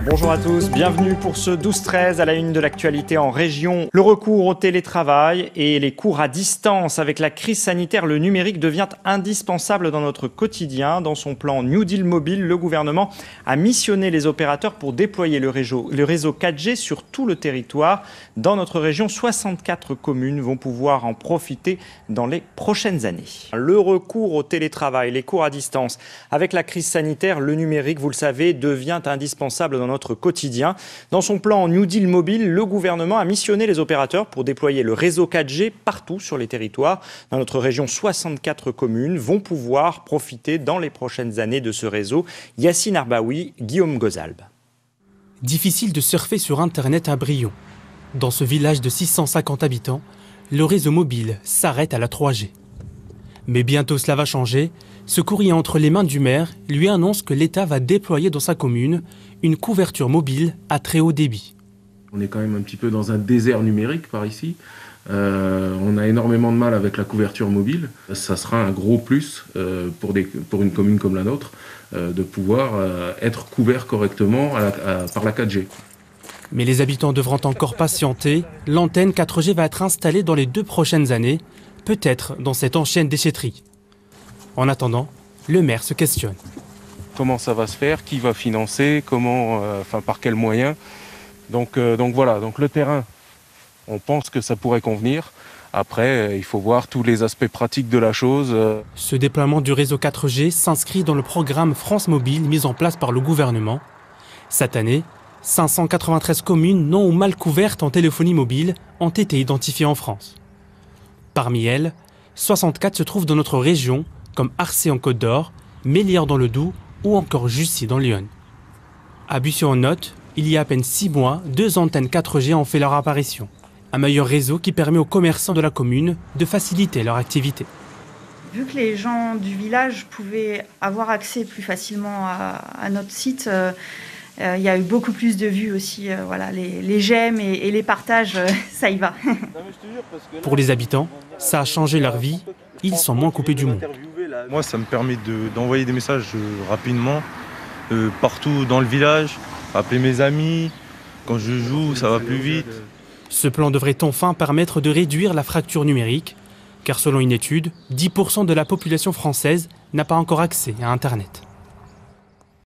Bonjour à tous, bienvenue pour ce 12-13 à la une de l'actualité en région. Le recours au télétravail et les cours à distance avec la crise sanitaire, le numérique devient indispensable dans notre quotidien. Dans son plan New Deal mobile, le gouvernement a missionné les opérateurs pour déployer le réseau 4G sur tout le territoire. Dans notre région, 64 communes vont pouvoir en profiter dans les prochaines années. Le recours au télétravail, les cours à distance avec la crise sanitaire, le numérique, vous le savez, devient indispensable dans notre quotidien. Dans son plan New Deal mobile, le gouvernement a missionné les opérateurs pour déployer le réseau 4G partout sur les territoires. Dans notre région, 64 communes vont pouvoir profiter dans les prochaines années de ce réseau. Yassine Arbaoui, Guillaume Gozalbe. Difficile de surfer sur Internet à Brion. Dans ce village de 650 habitants, le réseau mobile s'arrête à la 3G. Mais bientôt cela va changer. Ce courrier entre les mains du maire lui annonce que l'État va déployer dans sa commune une couverture mobile à très haut débit. On est quand même un petit peu dans un désert numérique par ici. On a énormément de mal avec la couverture mobile. Ça sera un gros plus pour une commune comme la nôtre de pouvoir être couvert correctement par la 4G. Mais les habitants devront encore patienter. L'antenne 4G va être installée dans les 2 prochaines années, peut-être dans cette ancienne déchetterie. En attendant, le maire se questionne. Comment ça va se faire? Qui va financer? Comment, par quels moyens? Donc voilà, donc le terrain, on pense que ça pourrait convenir. Après, il faut voir tous les aspects pratiques de la chose. Ce déploiement du réseau 4G s'inscrit dans le programme France Mobile mis en place par le gouvernement. Cette année, 593 communes non ou mal couvertes en téléphonie mobile ont été identifiées en France. Parmi elles, 64 se trouvent dans notre région, comme Arcé en Côte d'Or, Mélières dans le Doubs ou encore Jussy dans l'Yonne. À Bussy-en-Othe, il y a à peine 6 mois, 2 antennes 4G ont fait leur apparition. Un meilleur réseau qui permet aux commerçants de la commune de faciliter leur activité. Vu que les gens du village pouvaient avoir accès plus facilement à notre site, il y a eu beaucoup plus de vues aussi. Les j'aime et les partages, ça y va. Pour les habitants, ça a changé leur vie. Ils sont moins coupés du monde. Moi, ça me permet d'envoyer des messages rapidement, partout dans le village, appeler mes amis. Quand je joue, ça va plus vite. Ce plan devrait enfin permettre de réduire la fracture numérique, car selon une étude, 10% de la population française n'a pas encore accès à Internet.